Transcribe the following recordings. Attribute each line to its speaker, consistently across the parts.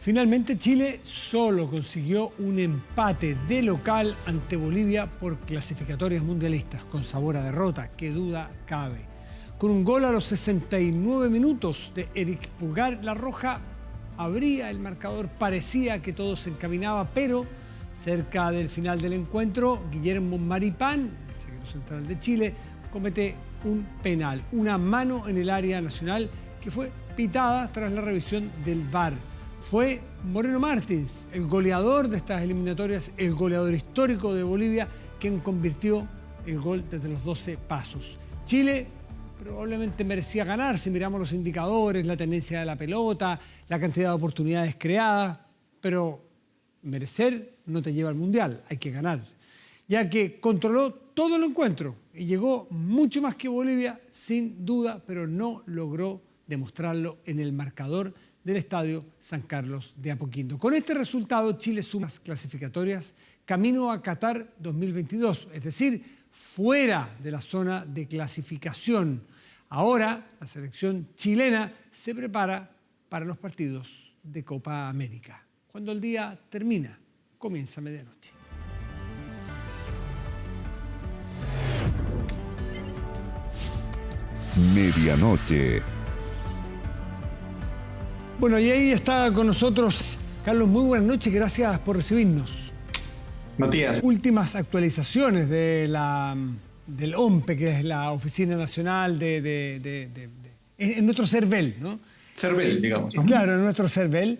Speaker 1: Finalmente Chile solo consiguió un empate de local ante Bolivia por clasificatorias mundialistas, con sabor a derrota, qué duda cabe. Con un gol a los 69 minutos de Eric Pulgar, La Roja abría el marcador, parecía que todo se encaminaba, pero cerca del final del encuentro, Guillermo Maripán, el zaguero central de Chile, comete un penal, una mano en el área nacional que fue pitada tras la revisión del VAR. Fue Moreno Martins, el goleador de estas eliminatorias, el goleador histórico de Bolivia, quien convirtió el gol desde los 12 pasos. Chile probablemente merecía ganar si miramos los indicadores, la tendencia de la pelota, la cantidad de oportunidades creadas, pero merecer no te lleva al Mundial, hay que ganar. Ya que controló todo el encuentro y llegó mucho más que Bolivia, sin duda, pero no logró demostrarlo en el marcador del Estadio San Carlos de Apoquindo. Con este resultado, Chile suma las clasificatorias camino a Qatar 2022, es decir, fuera de la zona de clasificación. Ahora, la selección chilena se prepara para los partidos de Copa América. Cuando el día termina, comienza medianoche.
Speaker 2: Medianoche.
Speaker 1: Bueno, y ahí está con nosotros Carlos. Muy buenas noches, gracias por recibirnos.
Speaker 3: Matías.
Speaker 1: Últimas actualizaciones de del OMPE, que es la Oficina Nacional en nuestro CERVEL, ¿no?
Speaker 3: CERVEL, digamos, ¿no?
Speaker 1: Claro, en nuestro CERVEL.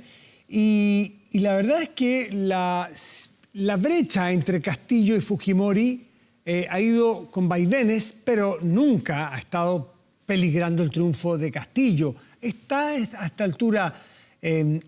Speaker 1: Y la verdad es que la brecha entre Castillo y Fujimori ha ido con vaivenes, pero nunca ha estado peligrando el triunfo de Castillo. ¿Está a esta altura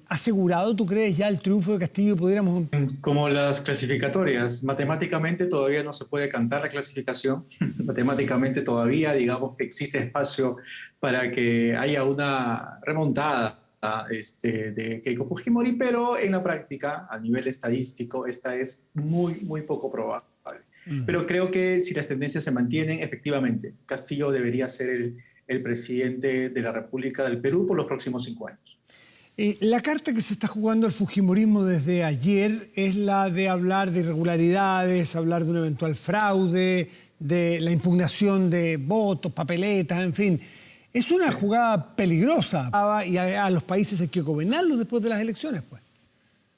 Speaker 1: asegurado, tú crees, ya el triunfo de Castillo? Pudiéramos...
Speaker 3: Como las clasificatorias, matemáticamente todavía no se puede cantar la clasificación. Matemáticamente todavía, digamos, que existe espacio para que haya una remontada de Keiko Fujimori, pero en la práctica, a nivel estadístico, esta es muy, muy poco probable. Pero creo que si las tendencias se mantienen, efectivamente, Castillo debería ser el presidente de la República del Perú por los próximos 5 años.
Speaker 1: La carta que se está jugando al fujimorismo desde ayer es la de hablar de irregularidades, hablar de un eventual fraude, de la impugnación de votos, papeletas, en fin. Es una jugada peligrosa y a los países hay que gobernarlos después de las elecciones, pues.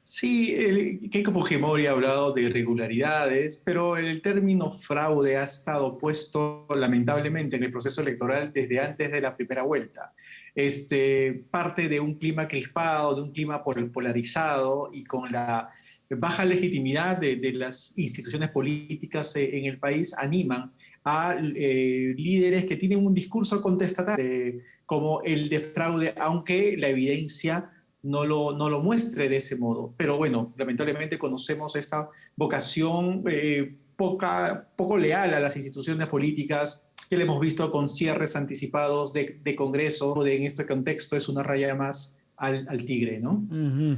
Speaker 3: Sí, Keiko Fujimori ha hablado de irregularidades, pero el término fraude ha estado puesto lamentablemente en el proceso electoral desde antes de la primera vuelta. Parte de un clima crispado, de un clima polarizado y con la baja legitimidad de las instituciones políticas en el país, animan a líderes que tienen un discurso contestatario como el de fraude, aunque la evidencia no lo muestre de ese modo. Pero bueno, lamentablemente conocemos esta vocación poco leal a las instituciones políticas que le hemos visto con cierres anticipados de Congreso. En este contexto es una raya más al tigre, ¿no?
Speaker 1: Uh-huh.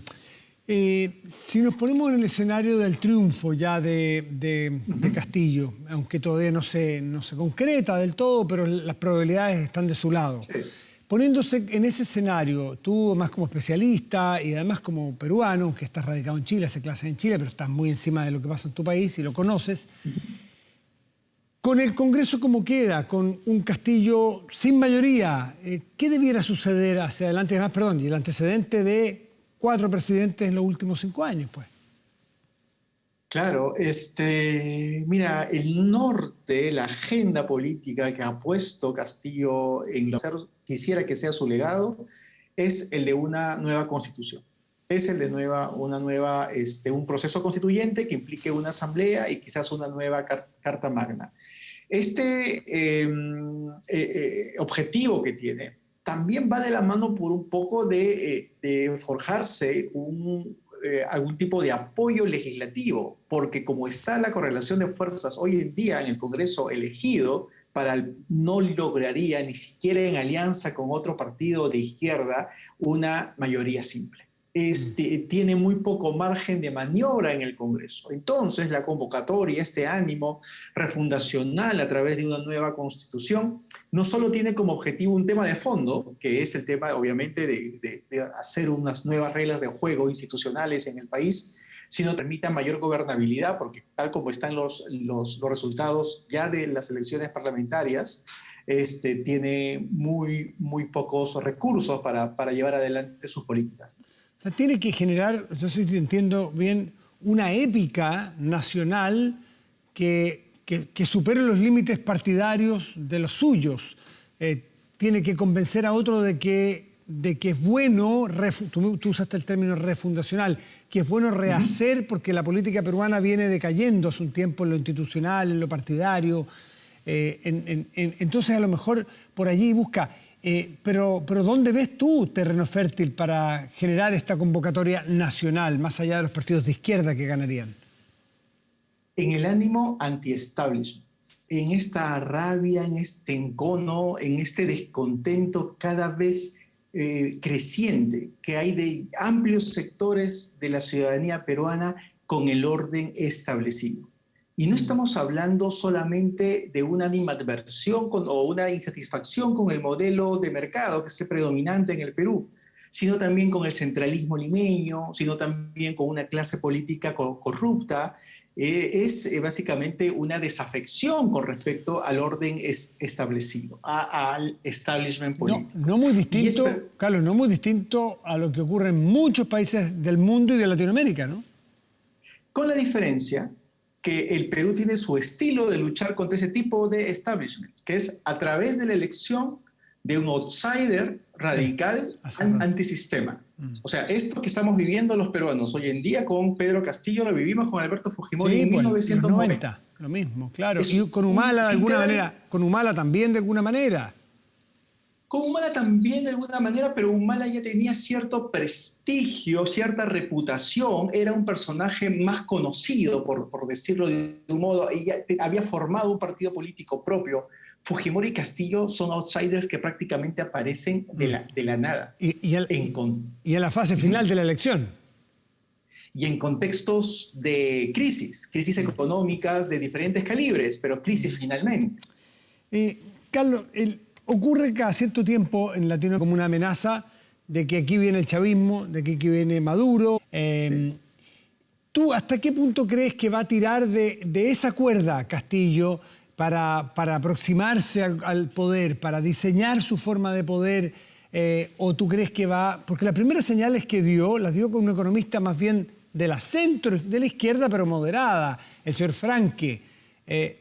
Speaker 1: Si nos ponemos en el escenario del triunfo ya de Castillo, aunque todavía no se concreta del todo, pero las probabilidades están de su lado. Sí. Poniéndose en ese escenario, tú más como especialista y además como peruano, que estás radicado en Chile, hace clases en Chile, pero estás muy encima de lo que pasa en tu país y lo conoces, con el Congreso como queda, con un Castillo sin mayoría, ¿qué debiera suceder hacia adelante? Además, perdón, y el antecedente de 4 presidentes en los últimos 5 años, pues.
Speaker 3: Claro, mira, el norte, la agenda política que ha puesto Castillo quisiera que sea su legado, es el de una nueva constitución. Es el de un proceso constituyente que implique una asamblea y quizás una nueva carta magna. Objetivo que tiene también va de la mano por un poco de forjarse algún tipo de apoyo legislativo, porque como está la correlación de fuerzas hoy en día en el Congreso elegido, no lograría ni siquiera en alianza con otro partido de izquierda una mayoría simple. tiene muy poco margen de maniobra en el Congreso. Entonces, la convocatoria, este ánimo refundacional a través de una nueva constitución, no solo tiene como objetivo un tema de fondo, que es el tema, obviamente, de hacer unas nuevas reglas de juego institucionales en el país, sino permita mayor gobernabilidad, porque tal como están los resultados ya de las elecciones parlamentarias, tiene muy pocos recursos para llevar adelante sus políticas.
Speaker 1: O sea, tiene que generar, no sé si te entiendo bien, una épica nacional que supere los límites partidarios de los suyos. Tiene que convencer a otro de que es bueno, tú usaste el término refundacional, que es bueno rehacer porque la política peruana viene decayendo hace un tiempo en lo institucional, en lo partidario. Entonces a lo mejor por allí busca. Pero ¿dónde ves tú terreno fértil para generar esta convocatoria nacional, más allá de los partidos de izquierda que ganarían?
Speaker 3: En el ánimo anti-establishment, en esta rabia, en este encono, en este descontento cada vez creciente que hay de amplios sectores de la ciudadanía peruana con el orden establecido. Y no estamos hablando solamente de una animadversión o una insatisfacción con el modelo de mercado que es el predominante en el Perú, sino también con el centralismo limeño, sino también con una clase política corrupta. Es básicamente una desafección con respecto al orden establecido, al establishment político.
Speaker 1: No muy distinto, Carlos, no muy distinto a lo que ocurre en muchos países del mundo y de Latinoamérica, ¿no?
Speaker 3: Con la diferencia que el Perú tiene su estilo de luchar contra ese tipo de establishments, que es a través de la elección de un outsider radical antisistema. O sea, esto que estamos viviendo los peruanos hoy en día con Pedro Castillo, lo vivimos con Alberto Fujimori en 1990.
Speaker 1: Lo mismo, claro. Y con Humala de alguna manera, con Humala también de alguna manera.
Speaker 3: Con Humala también de alguna manera, pero Humala ya tenía cierto prestigio, cierta reputación, era un personaje más conocido, por decirlo de un modo, y ya había formado un partido político propio. Fujimori y Castillo son outsiders que prácticamente aparecen de la nada.
Speaker 1: Y en la fase final de la elección.
Speaker 3: Y en contextos de crisis económicas de diferentes calibres, pero crisis finalmente.
Speaker 1: Carlos, ocurre cada cierto tiempo en Latinoamérica como una amenaza de que aquí viene el chavismo, de que aquí viene Maduro. Sí. ¿Tú hasta qué punto crees que va a tirar de esa cuerda Castillo para aproximarse al poder, para diseñar su forma de poder? ¿O tú crees que va...? Porque las primeras señales que las dio con un economista más bien de la izquierda, pero moderada, el señor Franque.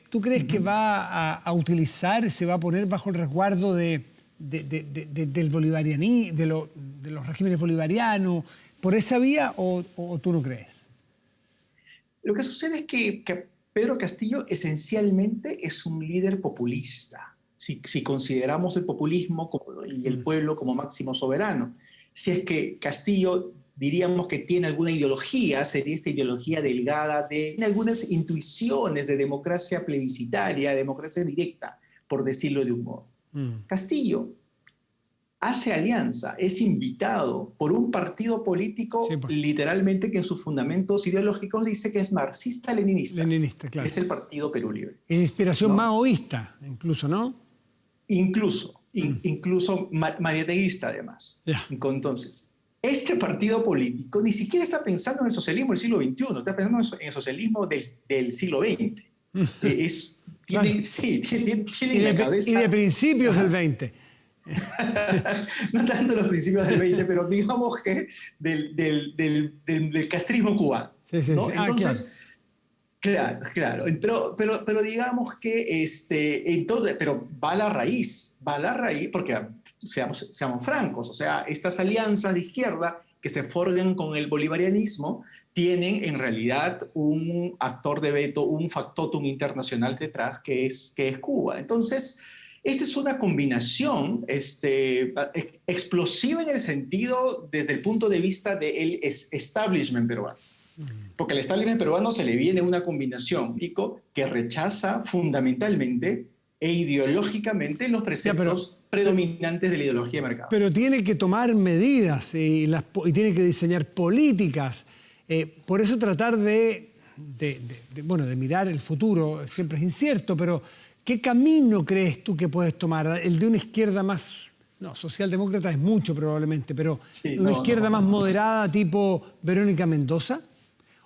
Speaker 1: ¿Tú crees que va a utilizar, se va a poner bajo el resguardo del bolivarianismo, de los regímenes bolivarianos, por esa vía o tú no crees?
Speaker 3: Lo que sucede es que Pedro Castillo esencialmente es un líder populista, si consideramos el populismo y el pueblo como máximo soberano. Si es que Castillo, diríamos que tiene alguna ideología, sería esta ideología delgada, tiene algunas intuiciones de democracia plebiscitaria, democracia directa, por decirlo de un modo. Castillo hace alianza, es invitado por un partido político, sí, pues, literalmente que en sus fundamentos ideológicos dice que es marxista-leninista. Leninista, claro. Es el Partido Perú Libre.
Speaker 1: Es inspiración, ¿no?, maoísta, incluso, ¿no?
Speaker 3: Incluso mariateguista, además. Yeah. Entonces, este partido político ni siquiera está pensando en el socialismo del siglo XXI, está pensando en el socialismo del siglo XX. Tiene la cabeza...
Speaker 1: Y de principios del XX.
Speaker 3: No tanto los principios del 20, pero digamos que del castrismo cubano. Sí, ¿no? Entonces, claro. Pero digamos que pero va a la raíz, porque seamos francos, o sea, estas alianzas de izquierda que se forjan con el bolivarianismo tienen en realidad un actor de veto, un factotum internacional detrás que es Cuba. Entonces, esta es una combinación explosiva en el sentido, desde el punto de vista del establishment peruano. Porque al establishment peruano se le viene una combinación que rechaza fundamentalmente e ideológicamente los preceptos predominantes de la ideología de mercado.
Speaker 1: Pero tiene que tomar medidas y tiene que diseñar políticas. Por eso tratar de mirar el futuro siempre es incierto, pero ¿qué camino crees tú que puedes tomar? ¿El de una izquierda más, no, socialdemócrata es mucho probablemente, pero
Speaker 3: sí,
Speaker 1: una izquierda más moderada tipo Verónica Mendoza?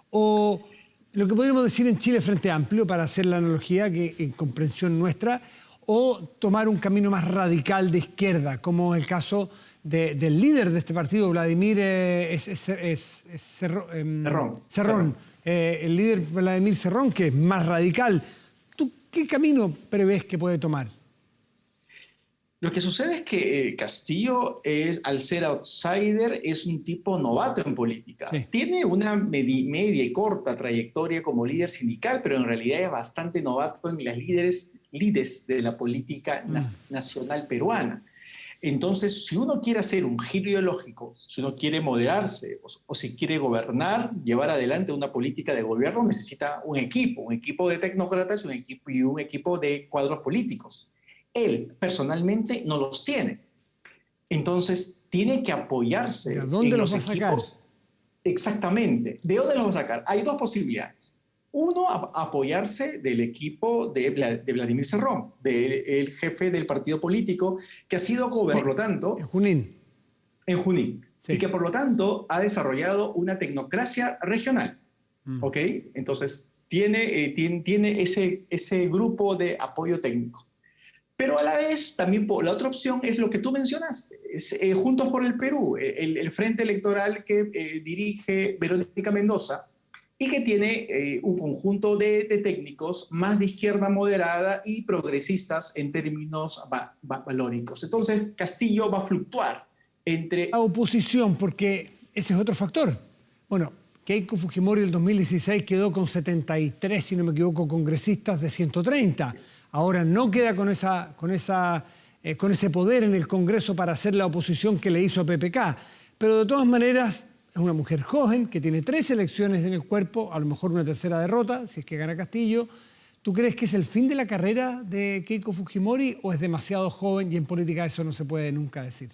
Speaker 1: ¿O lo que podríamos decir en Chile Frente Amplio, para hacer la analogía que en comprensión nuestra, o tomar un camino más radical de izquierda, como el caso del líder de este partido, Vladimir Cerrón. El líder Vladimir Cerrón, que es más radical. ¿Tú qué camino prevés que puede tomar?
Speaker 3: Lo que sucede es que Castillo, al ser outsider, es un tipo novato en política.
Speaker 1: Sí.
Speaker 3: Tiene una media y corta trayectoria como líder sindical, pero en realidad es bastante novato en las lides de la política nacional peruana. Entonces, si uno quiere hacer un giro ideológico, si uno quiere moderarse o si quiere gobernar, llevar adelante una política de gobierno, necesita un equipo de tecnócratas y un equipo de cuadros políticos. Él personalmente no los tiene. Entonces, tiene que apoyarse.
Speaker 1: ¿De dónde los va a sacar?
Speaker 3: Exactamente. ¿De dónde los va a sacar? Hay dos posibilidades. Uno, apoyarse del equipo de Vladimir Cerrón, del jefe del partido político, que ha sido gobernador, por lo tanto...
Speaker 1: En Junín.
Speaker 3: En Junín.
Speaker 1: Sí.
Speaker 3: Y que, por lo tanto, ha desarrollado una tecnocracia regional. ¿Ok? Entonces, tiene ese grupo de apoyo técnico. Pero a la vez, también la otra opción es lo que tú mencionaste, es Juntos por el Perú, el frente electoral que dirige Verónica Mendoza y que tiene un conjunto de técnicos más de izquierda moderada y progresistas en términos valóricos. Entonces, Castillo va a fluctuar entre...
Speaker 1: La oposición, porque ese es otro factor. Bueno, Keiko Fujimori en el 2016 quedó con 73, si no me equivoco, congresistas de 130. Ahora no queda con ese poder en el Congreso para hacer la oposición que le hizo a PPK. Pero de todas maneras es una mujer joven que tiene 3 elecciones en el cuerpo, a lo mejor una tercera derrota, si es que gana Castillo. ¿Tú crees que es el fin de la carrera de Keiko Fujimori o es demasiado joven y en política eso no se puede nunca decir?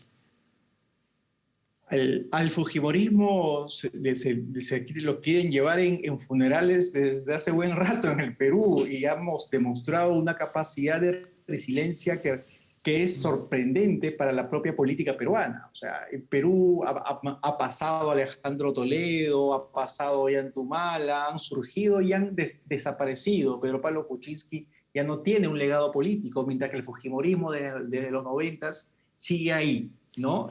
Speaker 3: Al fujimorismo lo quieren llevar en funerales desde hace buen rato en el Perú y hemos demostrado una capacidad de resiliencia que es sorprendente para la propia política peruana. O sea, en Perú ha pasado Alejandro Toledo, ha pasado Ollantumala, han surgido y han desaparecido. Pedro Pablo Kuczynski ya no tiene un legado político, mientras que el fujimorismo desde los 90s sigue ahí, ¿no?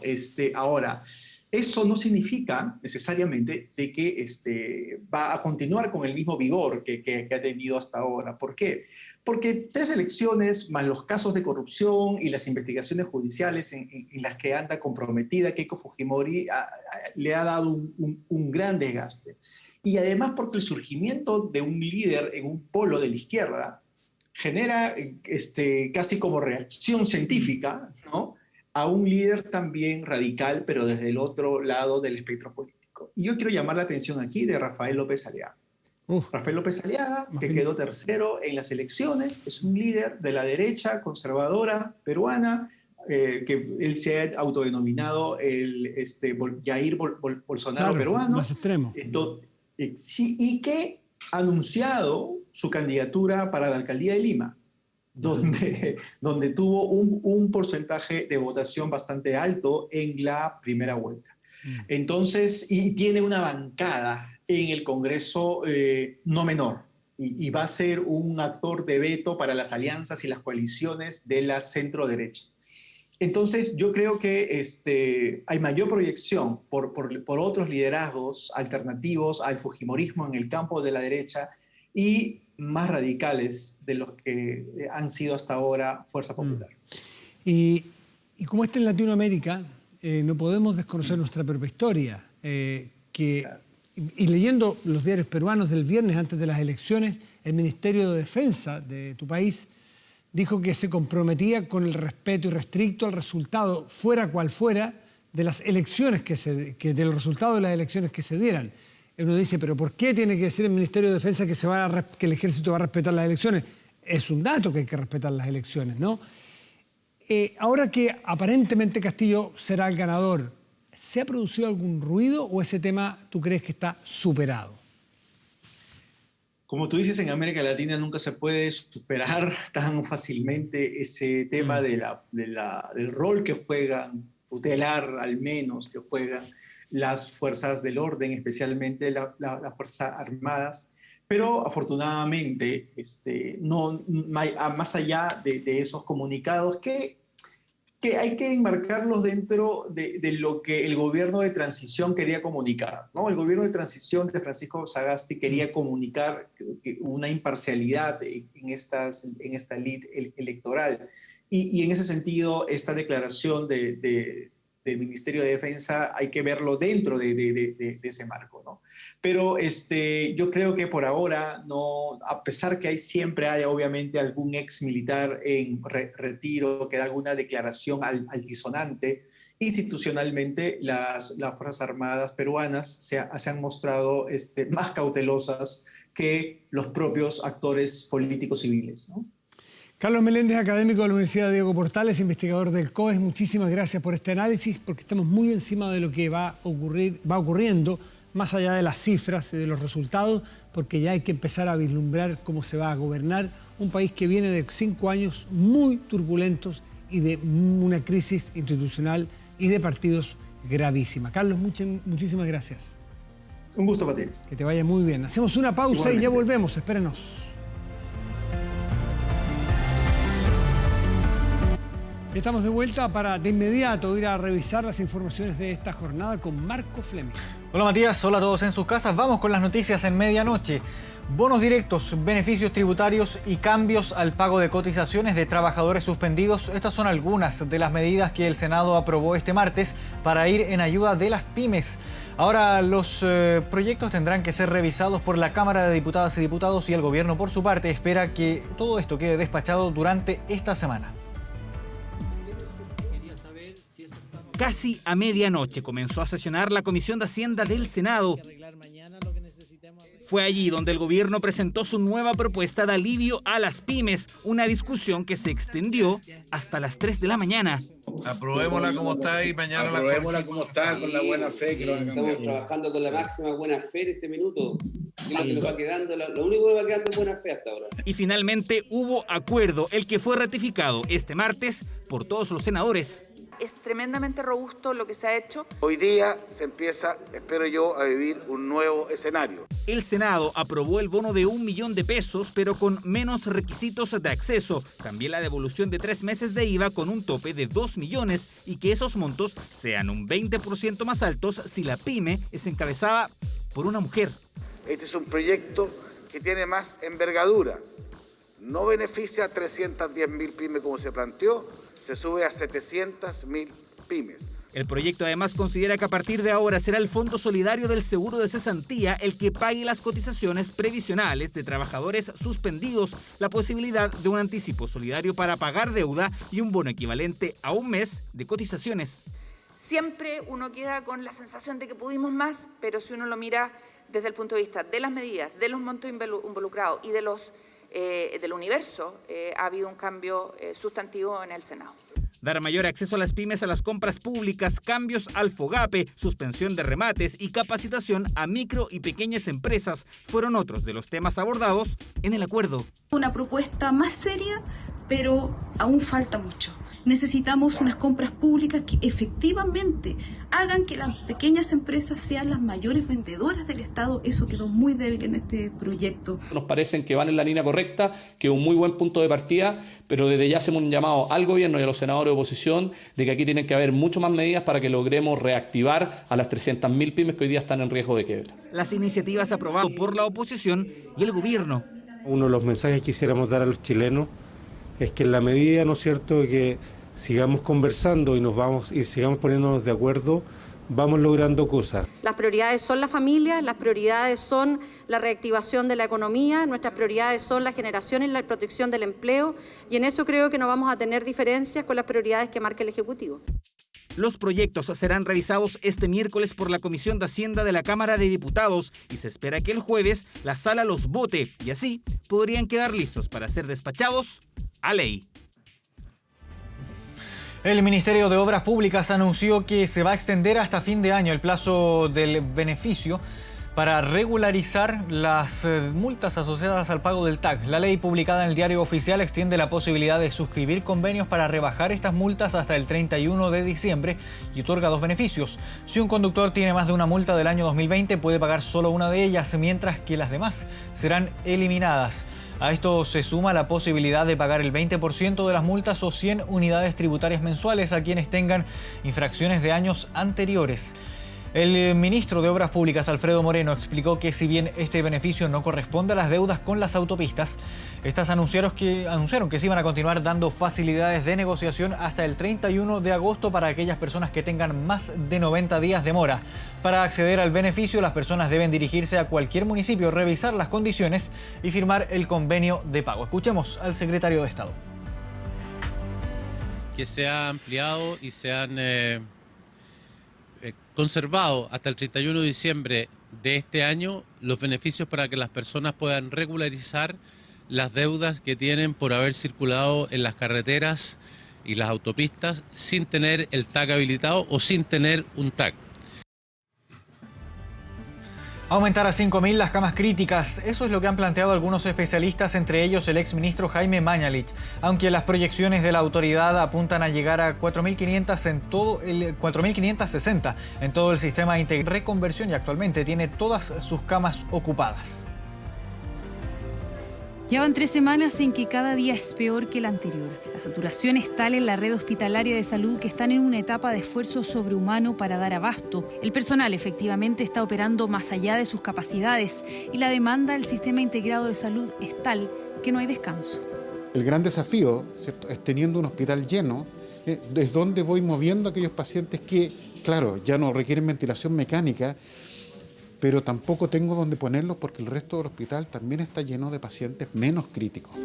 Speaker 3: Ahora, eso no significa necesariamente de que va a continuar con el mismo vigor que ha tenido hasta ahora. ¿Por qué? Porque 3 elecciones, más los casos de corrupción y las investigaciones judiciales en las que anda comprometida Keiko Fujimori le ha dado un gran desgaste. Y además porque el surgimiento de un líder en un polo de la izquierda genera casi como reacción científica, ¿no?, a un líder también radical, pero desde el otro lado del espectro político. Y yo quiero llamar la atención aquí de Rafael López Aliaga. Rafael López Aliaga, que quedó tercero en las elecciones, es un líder de la derecha conservadora peruana, que él se ha autodenominado el Jair Bolsonaro peruano.
Speaker 1: Más extremo.
Speaker 3: Sí, y que ha anunciado su candidatura para la alcaldía de Lima, donde tuvo un porcentaje de votación bastante alto en la primera vuelta. Entonces, y tiene una bancada en el Congreso no menor, y va a ser un actor de veto para las alianzas y las coaliciones de la centro-derecha. Entonces, yo creo que hay mayor proyección por otros liderazgos alternativos al fujimorismo en el campo de la derecha y más radicales de los que han sido hasta ahora Fuerza Popular.
Speaker 1: Y como en Latinoamérica, no podemos desconocer nuestra propia historia. Y leyendo los diarios peruanos del viernes antes de las elecciones, el Ministerio de Defensa de tu país dijo que se comprometía con el respeto irrestricto al resultado, fuera cual fuera, de las elecciones del resultado de las elecciones que se dieran. Uno dice, pero ¿por qué tiene que decir el Ministerio de Defensa que el ejército va a respetar las elecciones? Es un dato que hay que respetar las elecciones, ¿no? Ahora que aparentemente Castillo será el ganador, ¿se ha producido algún ruido o ese tema tú crees que está superado?
Speaker 3: Como tú dices, en América Latina nunca se puede superar tan fácilmente ese tema del rol que juegan, tutelar al menos, que juegan las fuerzas del orden, especialmente las Fuerzas Armadas. Pero afortunadamente, más allá de esos comunicados que hay que enmarcarlos dentro de lo que el gobierno de transición quería comunicar, ¿no? El gobierno de transición de Francisco Sagasti quería comunicar una imparcialidad en esta lid electoral. Y en ese sentido, esta declaración del Ministerio de Defensa hay que verlo dentro de ese marco, ¿no? Pero yo creo que por ahora, no, a pesar que siempre haya obviamente algún ex militar en retiro que da alguna declaración altisonante, institucionalmente las Fuerzas Armadas peruanas se han mostrado más cautelosas que los propios actores políticos civiles, ¿no?
Speaker 1: Carlos Meléndez, académico de la Universidad Diego Portales, investigador del COES, muchísimas gracias por este análisis, porque estamos muy encima de lo que va ocurriendo, más allá de las cifras y de los resultados, porque ya hay que empezar a vislumbrar cómo se va a gobernar un país que viene de 5 años muy turbulentos y de una crisis institucional y de partidos gravísima. Carlos, muchísimas gracias.
Speaker 3: Un gusto, Matías.
Speaker 1: Que te vaya muy bien. Hacemos una pausa. Igualmente. Y ya volvemos. Espérenos. Estamos de vuelta para de inmediato ir a revisar las informaciones de esta jornada con Marco Fleming.
Speaker 4: Hola Matías, hola a todos en sus casas. Vamos con las noticias en medianoche. Bonos directos, beneficios tributarios y cambios al pago de cotizaciones de trabajadores suspendidos. Estas son algunas de las medidas que el Senado aprobó este martes para ir en ayuda de las pymes. Ahora los proyectos tendrán que ser revisados por la Cámara de Diputadas y Diputados y el gobierno por su parte espera que todo esto quede despachado durante esta semana.
Speaker 5: Casi a medianoche comenzó a sesionar la Comisión de Hacienda del Senado. Fue allí donde el gobierno presentó su nueva propuesta de alivio a las pymes, una discusión que se extendió hasta las 3 de la mañana.
Speaker 6: Aprobémosla como está y mañana
Speaker 7: aprobémosla como está, con la buena fe que lo hagan.
Speaker 8: Estamos trabajando con la máxima buena fe en este minuto. Lo único que nos va quedando es buena fe hasta ahora.
Speaker 5: Y finalmente hubo acuerdo, el que fue ratificado este martes por todos los senadores.
Speaker 9: Es tremendamente robusto lo que se ha hecho.
Speaker 7: Hoy día se empieza, espero yo, a vivir un nuevo escenario.
Speaker 5: El Senado aprobó el bono de 1 millón de pesos, pero con menos requisitos de acceso. También la devolución de 3 meses de IVA con un tope de 2 millones y que esos montos sean un 20% más altos si la pyme es encabezada por una mujer.
Speaker 7: Este es un proyecto que tiene más envergadura. No beneficia a 310.000 pymes como se planteó, se sube a 700.000 pymes.
Speaker 5: El proyecto además considera que a partir de ahora será el Fondo Solidario del Seguro de Cesantía el que pague las cotizaciones previsionales de trabajadores suspendidos, la posibilidad de un anticipo solidario para pagar deuda y un bono equivalente a un mes de cotizaciones.
Speaker 9: Siempre uno queda con la sensación de que pudimos más, pero si uno lo mira desde el punto de vista de las medidas, de los montos involucrados y del universo, ha habido un cambio sustantivo en el Senado.
Speaker 5: Dar mayor acceso a las pymes a las compras públicas, cambios al FOGAPE, suspensión de remates y capacitación a micro y pequeñas empresas fueron otros de los temas abordados en el acuerdo.
Speaker 10: Una propuesta más seria, pero aún falta mucho. Necesitamos unas compras públicas que efectivamente hagan que las pequeñas empresas sean las mayores vendedoras del Estado. Eso quedó muy débil en este proyecto.
Speaker 11: Nos parecen que van en la línea correcta, que es un muy buen punto de partida, pero desde ya hacemos un llamado al gobierno y a los senadores de oposición de que aquí tienen que haber mucho más medidas para que logremos reactivar a las 300.000 pymes que hoy día están en riesgo de quiebra.
Speaker 5: Las iniciativas aprobadas por la oposición y el gobierno.
Speaker 12: Uno de los mensajes que quisiéramos dar a los chilenos es que en la medida, ¿no es cierto?, que sigamos conversando y sigamos poniéndonos de acuerdo, vamos logrando cosas.
Speaker 13: Las prioridades son la familia, las prioridades son la reactivación de la economía, nuestras prioridades son la generación y la protección del empleo, y en eso creo que no vamos a tener diferencias con las prioridades que marca el Ejecutivo.
Speaker 5: Los proyectos serán revisados este miércoles por la Comisión de Hacienda de la Cámara de Diputados y se espera que el jueves la sala los vote y así podrían quedar listos para ser despachados a ley.
Speaker 4: El Ministerio de Obras Públicas anunció que se va a extender hasta fin de año el plazo del beneficio para regularizar las multas asociadas al pago del TAC. La ley publicada en el Diario Oficial extiende la posibilidad de suscribir convenios para rebajar estas multas hasta el 31 de diciembre y otorga 2 beneficios. Si un conductor tiene más de una multa del año 2020, puede pagar solo una de ellas, mientras que las demás serán eliminadas. A esto se suma la posibilidad de pagar el 20% de las multas o 100 unidades tributarias mensuales a quienes tengan infracciones de años anteriores. El ministro de Obras Públicas, Alfredo Moreno, explicó que si bien este beneficio no corresponde a las deudas con las autopistas, estas anunciaron que se iban a continuar dando facilidades de negociación hasta el 31 de agosto para aquellas personas que tengan más de 90 días de mora. Para acceder al beneficio, las personas deben dirigirse a cualquier municipio, revisar las condiciones y firmar el convenio de pago. Escuchemos al secretario de Estado.
Speaker 14: Que se ha ampliado y se han conservado hasta el 31 de diciembre de este año los beneficios para que las personas puedan regularizar las deudas que tienen por haber circulado en las carreteras y las autopistas sin tener el TAC habilitado o sin tener un TAC.
Speaker 4: Aumentar a 5.000 las camas críticas, eso es lo que han planteado algunos especialistas, entre ellos el exministro Jaime Mañalich, aunque las proyecciones de la autoridad apuntan a llegar a 4.560 en todo el sistema de reconversión y actualmente tiene todas sus camas ocupadas.
Speaker 15: Ya van 3 semanas en que cada día es peor que el anterior. La saturación es tal en la red hospitalaria de salud que están en una etapa de esfuerzo sobrehumano para dar abasto. El personal efectivamente está operando más allá de sus capacidades y la demanda del sistema integrado de salud es tal que no hay descanso.
Speaker 16: El gran desafío, ¿cierto?, es teniendo un hospital lleno, es donde voy moviendo a aquellos pacientes que, claro, ya no requieren ventilación mecánica, pero tampoco tengo dónde ponerlos porque el resto del hospital también está lleno de pacientes menos críticos.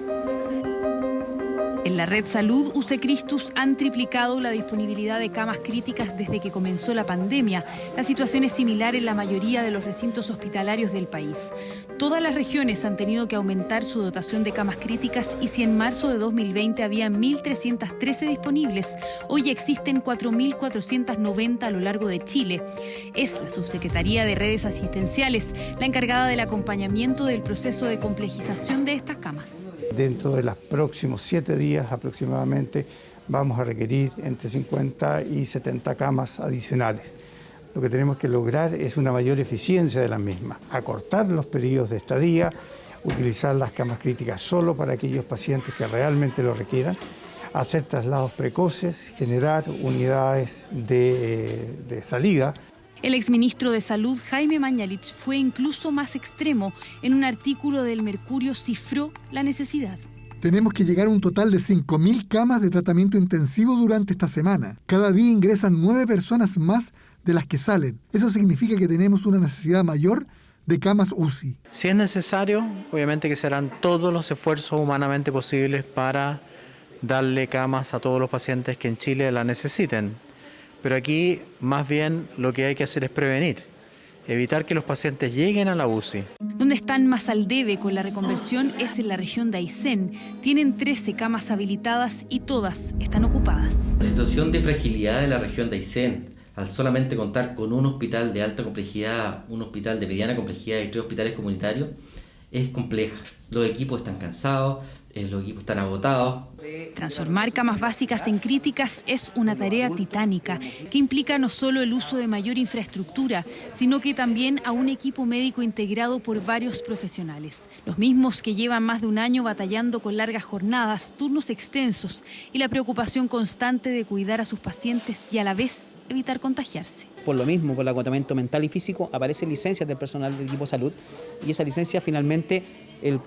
Speaker 15: En la red salud, UC Christus han triplicado la disponibilidad de camas críticas desde que comenzó la pandemia. La situación es similar en la mayoría de los recintos hospitalarios del país. Todas las regiones han tenido que aumentar su dotación de camas críticas y si en marzo de 2020 había 1.313 disponibles, hoy existen 4.490 a lo largo de Chile. Es la Subsecretaría de Redes Asistenciales la encargada del acompañamiento del proceso de complejización de estas camas.
Speaker 17: Dentro de los próximos 7 días aproximadamente vamos a requerir entre 50 y 70 camas adicionales. Lo que tenemos que lograr es una mayor eficiencia de las mismas, acortar los periodos de estadía, utilizar las camas críticas solo para aquellos pacientes que realmente lo requieran, hacer traslados precoces, generar unidades de salida.
Speaker 15: El exministro de Salud, Jaime Mañalich, fue incluso más extremo. En un artículo del Mercurio cifró la necesidad.
Speaker 18: Tenemos que llegar a un total de 5.000 camas de tratamiento intensivo durante esta semana. Cada día ingresan 9 personas más de las que salen. Eso significa que tenemos una necesidad mayor de camas UCI.
Speaker 19: Si es necesario, obviamente que serán todos los esfuerzos humanamente posibles para darle camas a todos los pacientes que en Chile la necesiten. Pero aquí, más bien, lo que hay que hacer es prevenir, evitar que los pacientes lleguen a la UCI.
Speaker 15: Donde están más al debe con la reconversión es en la región de Aysén. Tienen 13 camas habilitadas y todas están ocupadas.
Speaker 20: La situación de fragilidad de la región de Aysén, al solamente contar con un hospital de alta complejidad, un hospital de mediana complejidad y 3 hospitales comunitarios, es compleja. Los equipos están cansados, los equipos están agotados.
Speaker 15: Transformar camas básicas en críticas es una tarea titánica que implica no solo el uso de mayor infraestructura, sino que también a un equipo médico integrado por varios profesionales, los mismos que llevan más de un año batallando con largas jornadas, turnos extensos y la preocupación constante de cuidar a sus pacientes y a la vez evitar contagiarse.
Speaker 21: Por lo mismo, por el agotamiento mental y físico, aparecen licencias del personal del equipo de salud y esa licencia finalmente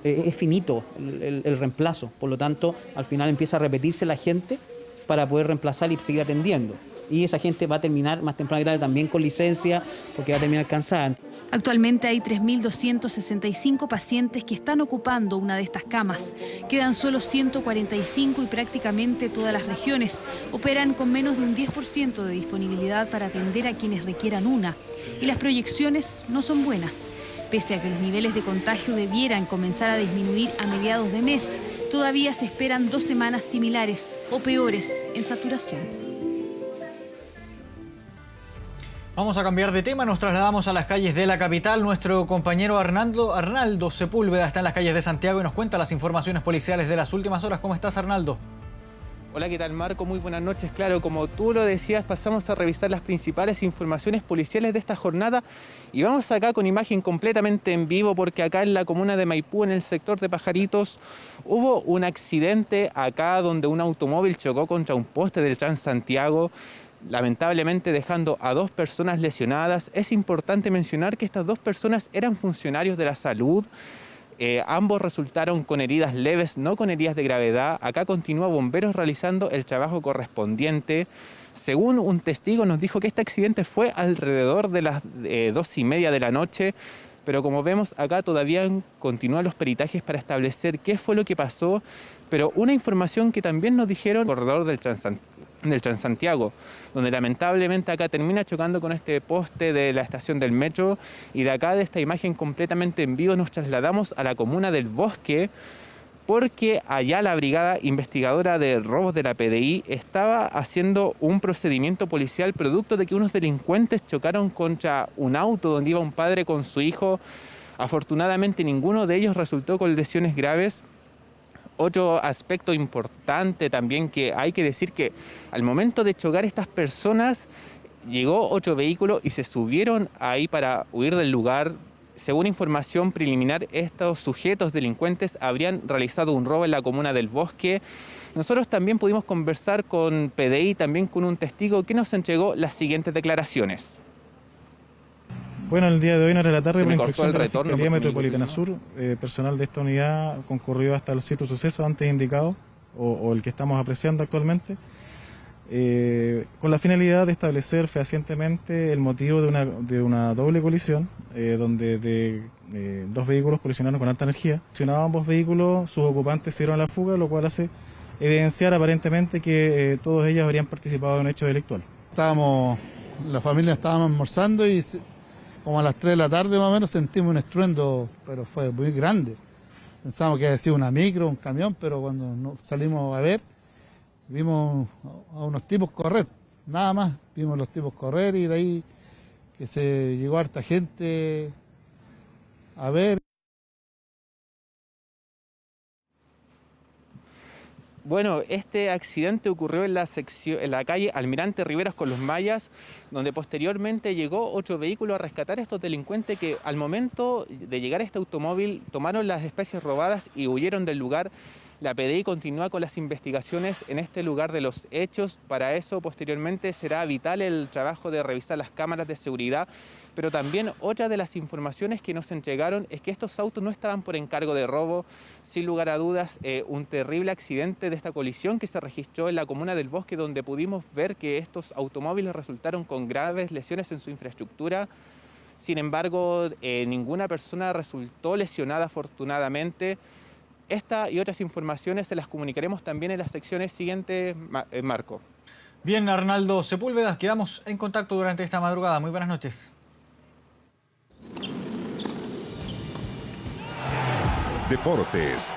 Speaker 21: es finito el reemplazo. Por lo tanto, al final empieza a repetirse la gente para poder reemplazar y seguir atendiendo. Y esa gente va a terminar más temprano que tarde también con licencia porque va a terminar cansada.
Speaker 15: Actualmente hay 3.265 pacientes que están ocupando una de estas camas. Quedan solo 145 y prácticamente todas las regiones operan con menos de un 10% de disponibilidad para atender a quienes requieran una. Y las proyecciones no son buenas. Pese a que los niveles de contagio debieran comenzar a disminuir a mediados de mes, Todavía se esperan 2 semanas similares o peores en saturación.
Speaker 4: Vamos a cambiar de tema, nos trasladamos a las calles de la capital. Nuestro compañero Arnaldo Sepúlveda está en las calles de Santiago y nos cuenta las informaciones policiales de las últimas horas. ¿Cómo estás, Arnaldo?
Speaker 2: Hola, ¿qué tal, Marco? Muy buenas noches. Claro, como tú lo decías, pasamos a revisar las principales informaciones policiales de esta jornada y vamos acá con imagen completamente en vivo porque acá en la comuna de Maipú, en el sector de Pajaritos, hubo un accidente acá donde un automóvil chocó contra un poste del Transantiago, lamentablemente dejando a 2 personas lesionadas. Es importante mencionar que estas 2 personas eran funcionarios de la salud. Ambos resultaron con heridas leves, no con heridas de gravedad. Acá continúa bomberos realizando el trabajo correspondiente. Según un testigo nos dijo que este accidente fue alrededor de las 2:30 de la noche, pero como vemos acá todavía continúan los peritajes para establecer qué fue lo que pasó. Pero una información que también nos dijeron alrededor del Transantiago, donde lamentablemente acá termina chocando con este poste de la estación del metro, y de acá, de esta imagen completamente en vivo, nos trasladamos a la comuna del Bosque, porque allá la brigada investigadora de robos de la PDI estaba haciendo un procedimiento policial producto de que unos delincuentes chocaron contra un auto donde iba un padre con su hijo. Afortunadamente ninguno de ellos resultó con lesiones graves. Otro aspecto importante también que hay que decir que al momento de chocar estas personas llegó otro vehículo y se subieron ahí para huir del lugar. Según información preliminar, estos sujetos delincuentes habrían realizado un robo en la comuna del Bosque. Nosotros también pudimos conversar con PDI, también con un testigo que nos entregó las siguientes declaraciones.
Speaker 22: Bueno, el día de hoy, en hora de la tarde, por instrucción de la Fiscalía Metropolitana Sur, personal de esta unidad concurrió hasta el sitio de suceso antes indicado, o el que estamos apreciando actualmente, con la finalidad de establecer fehacientemente el motivo de una doble colisión, donde 2 vehículos colisionaron con alta energía. Accionados ambos vehículos, sus ocupantes se dieron a la fuga, lo cual hace evidenciar aparentemente que todos ellos habrían participado en un hecho delictual.
Speaker 23: La familia estábamos almorzando y como a las 3 de la tarde más o menos sentimos un estruendo, pero fue muy grande. Pensamos que había sido una micro, un camión, pero cuando salimos a ver, vimos a unos tipos correr, nada más. Vimos a los tipos correr y de ahí que se llegó harta gente a ver.
Speaker 2: Bueno, este accidente ocurrió en la calle Almirante Riveros con los Mayas, donde posteriormente llegó otro vehículo a rescatar a estos delincuentes que al momento de llegar a este automóvil tomaron las especies robadas y huyeron del lugar. La PDI continúa con las investigaciones en este lugar de los hechos. Para eso, posteriormente, será vital el trabajo de revisar las cámaras de seguridad. Pero también otra de las informaciones que nos entregaron es que estos autos no estaban por encargo de robo. Sin lugar a dudas, un terrible accidente de esta colisión que se registró en la comuna del Bosque, donde pudimos ver que estos automóviles resultaron con graves lesiones en su infraestructura. Sin embargo, ninguna persona resultó lesionada, afortunadamente. Esta y otras informaciones se las comunicaremos también en las secciones siguientes, Marco.
Speaker 4: Bien, Arnaldo Sepúlveda, quedamos en contacto durante esta madrugada. Muy buenas noches.
Speaker 24: Deportes.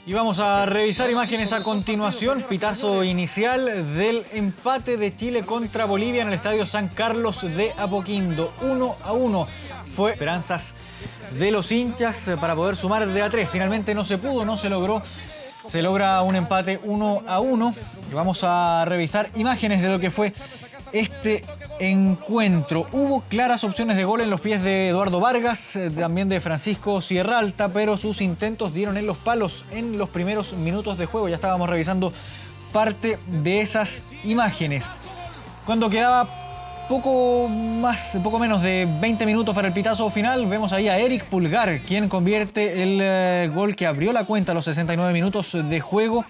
Speaker 4: Y vamos a revisar imágenes a continuación. Pitazo inicial del empate de Chile contra Bolivia en el Estadio San Carlos de Apoquindo. 1-1. Fue esperanzas de los hinchas para poder sumar de a 3. Finalmente no se pudo, no se logró. Se logra un empate 1-1. Y vamos a revisar imágenes de lo que fue este encuentro. Hubo claras opciones de gol en los pies de Eduardo Vargas, también de Francisco Sierralta, pero sus intentos dieron en los palos en los primeros minutos de juego. Ya estábamos revisando parte de esas imágenes. Cuando quedaba poco menos de 20 minutos para el pitazo final, vemos ahí a Eric Pulgar, quien convierte el gol que abrió la cuenta a los 69 minutos de juego.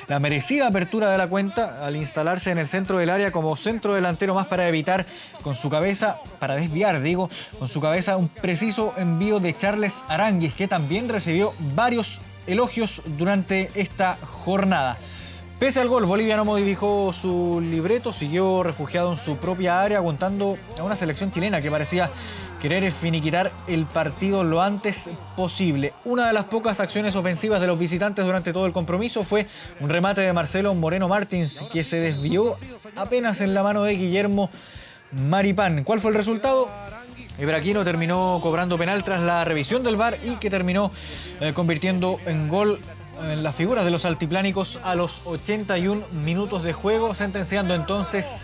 Speaker 4: La merecida apertura de la cuenta al instalarse en el centro del área como centro delantero más para evitar con su cabeza, para desviar, con su cabeza un preciso envío de Charles Aránguiz, que también recibió varios elogios durante esta jornada. Pese al gol, Bolivia no modificó su libreto, siguió refugiado en su propia área, aguantando a una selección chilena que parecía querer finiquitar el partido lo antes posible. Una de las pocas acciones ofensivas de los visitantes durante todo el compromiso fue un remate de Marcelo Moreno Martins, que se desvió apenas en la mano de Guillermo Maripán. ¿Cuál fue el resultado? Ibraquino terminó cobrando penal tras la revisión del VAR y que terminó convirtiendo en gol en las figuras de los altiplánicos a los 81 minutos de juego, sentenciando entonces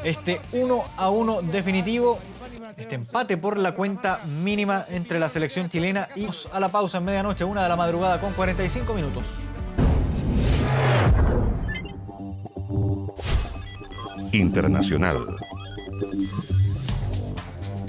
Speaker 4: este 1-1 definitivo, este empate por la cuenta mínima entre la selección chilena. Y a la pausa en medianoche, 1 de la madrugada con 45 minutos.
Speaker 24: Internacional.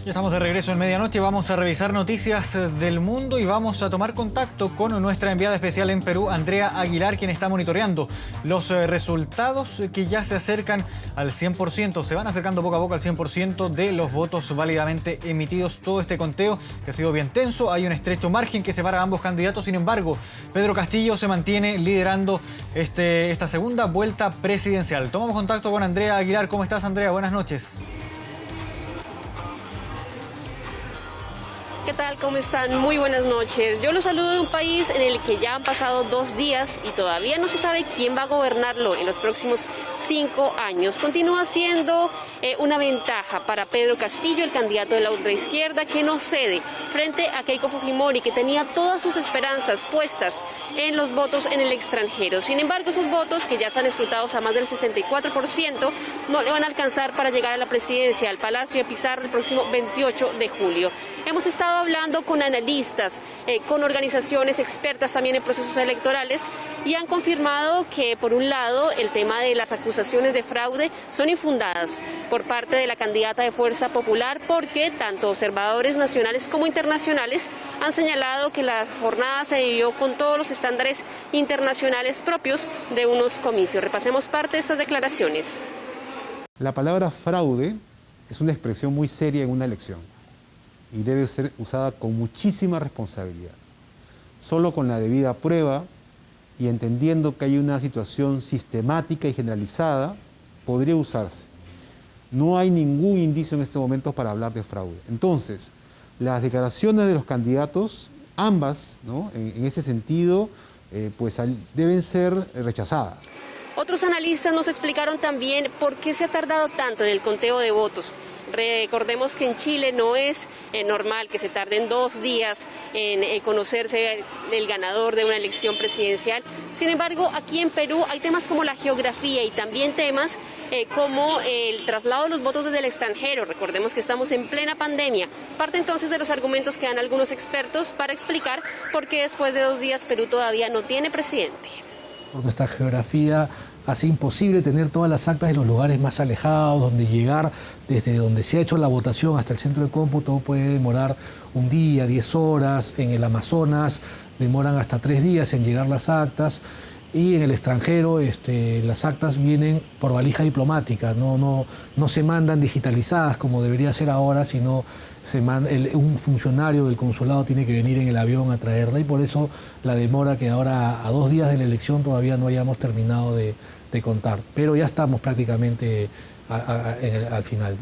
Speaker 4: Ya estamos de regreso en medianoche, vamos a revisar noticias del mundo y vamos a tomar contacto con nuestra enviada especial en Perú, Andrea Aguilar, quien está monitoreando los resultados que ya se acercan al 100%, se van acercando poco a poco al 100% de los votos válidamente emitidos. Todo este conteo que ha sido bien tenso, hay un estrecho margen que separa a ambos candidatos, sin embargo, Pedro Castillo se mantiene liderando esta segunda vuelta presidencial. Tomamos contacto con Andrea Aguilar. ¿Cómo estás, Andrea? Buenas noches.
Speaker 1: ¿Qué tal? ¿Cómo están? Muy buenas noches. Yo los saludo de un país en el que ya han pasado 2 días y todavía no se sabe quién va a gobernarlo en los próximos 5 años. Continúa siendo una ventaja para Pedro Castillo, el candidato de la ultraizquierda, que no cede frente a Keiko Fujimori, que tenía todas sus esperanzas puestas en los votos en el extranjero. Sin embargo, esos votos, que ya están escrutados a más del 64%, no le van a alcanzar para llegar a la presidencia, al Palacio de Pizarro, el próximo 28 de julio. Hemos estado hablando con analistas, con organizaciones expertas también en procesos electorales y han confirmado que, por un lado, el tema de las acusaciones de fraude son infundadas por parte de la candidata de Fuerza Popular, porque tanto observadores nacionales como internacionales han señalado que la jornada se vivió con todos los estándares internacionales propios de unos comicios. Repasemos parte de estas declaraciones.
Speaker 3: La palabra fraude es una expresión muy seria en una elección y debe ser usada con muchísima responsabilidad. Solo con la debida prueba y entendiendo que hay una situación sistemática y generalizada, podría usarse. No hay ningún indicio en este momento para hablar de fraude. Entonces, las declaraciones de los candidatos, ambas, ¿no?, en ese sentido, pues deben ser rechazadas.
Speaker 1: Otros analistas nos explicaron también por qué se ha tardado tanto en el conteo de votos. Recordemos que en Chile no es normal que se tarden 2 días en conocerse el ganador de una elección presidencial. Sin embargo, aquí en Perú hay temas como la geografía y también temas como el traslado de los votos desde el extranjero. Recordemos que estamos en plena pandemia. Parte entonces de los argumentos que dan algunos expertos para explicar por qué después de 2 días Perú todavía no tiene presidente.
Speaker 6: Por nuestra geografía hace imposible tener todas las actas en los lugares más alejados, donde llegar desde donde se ha hecho la votación hasta el centro de cómputo puede demorar 1 día, 10 horas. En el Amazonas demoran hasta 3 días en llegar las actas. Y en el extranjero las actas vienen por valija diplomática, no se mandan digitalizadas como debería ser ahora, sino un funcionario del consulado tiene que venir en el avión a traerla, y por eso la demora que ahora a 2 días de la elección todavía no hayamos terminado de contar, pero ya estamos prácticamente al final.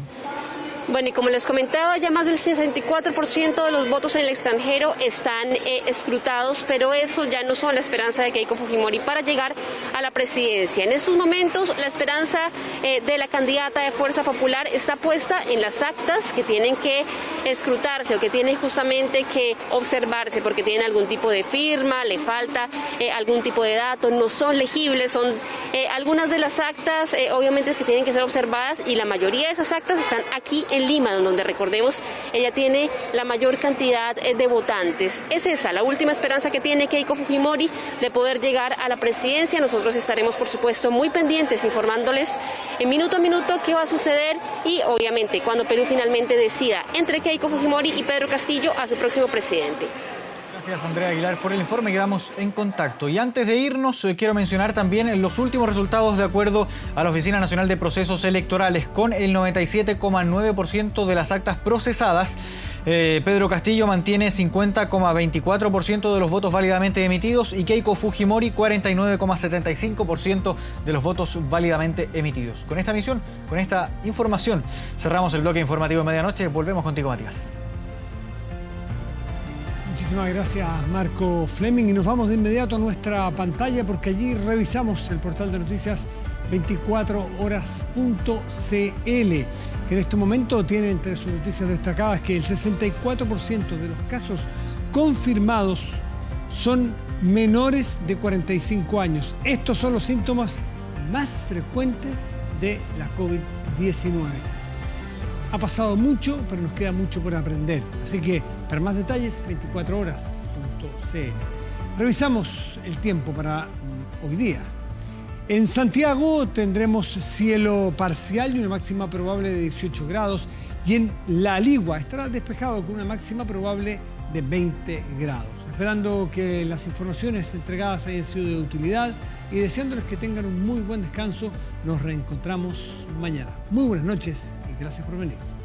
Speaker 1: Bueno, y como les comentaba, ya más del 64% de los votos en el extranjero están escrutados, pero eso ya no son la esperanza de Keiko Fujimori para llegar a la presidencia. En estos momentos, la esperanza de la candidata de Fuerza Popular está puesta en las actas que tienen que escrutarse o que tienen justamente que observarse porque tienen algún tipo de firma, le falta algún tipo de dato, no son legibles, son algunas de las actas obviamente que tienen que ser observadas, y la mayoría de esas actas están aquí en Lima, donde, recordemos, ella tiene la mayor cantidad de votantes. Es esa la última esperanza que tiene Keiko Fujimori de poder llegar a la presidencia. Nosotros estaremos, por supuesto, muy pendientes, informándoles en minuto a minuto qué va a suceder y, obviamente, cuando Perú finalmente decida entre Keiko Fujimori y Pedro Castillo a su próximo presidente.
Speaker 4: Gracias, Andrea Aguilar, por el informe. Quedamos en contacto. Y antes de irnos, quiero mencionar también los últimos resultados de acuerdo a la Oficina Nacional de Procesos Electorales. Con el 97,9% de las actas procesadas, Pedro Castillo mantiene 50,24% de los votos válidamente emitidos y Keiko Fujimori 49,75% de los votos válidamente emitidos. Con esta misión, con esta información, cerramos el bloque informativo de medianoche. Volvemos contigo, Matías.
Speaker 7: Muchísimas gracias, Marco Fleming, y nos vamos de inmediato a nuestra pantalla porque allí revisamos el portal de noticias 24horas.cl, que en este momento tiene entre sus noticias destacadas que el 64% de los casos confirmados son menores de 45 años. Estos son los síntomas más frecuentes de la COVID-19. Ha pasado mucho, pero nos queda mucho por aprender. Así que, para más detalles, 24horas.cl. Revisamos el tiempo para hoy día. En Santiago tendremos cielo parcial y una máxima probable de 18 grados. Y en La Ligua estará despejado con una máxima probable de 20 grados. Esperando que las informaciones entregadas hayan sido de utilidad y deseándoles que tengan un muy buen descanso, nos reencontramos mañana. Muy buenas noches y gracias por venir.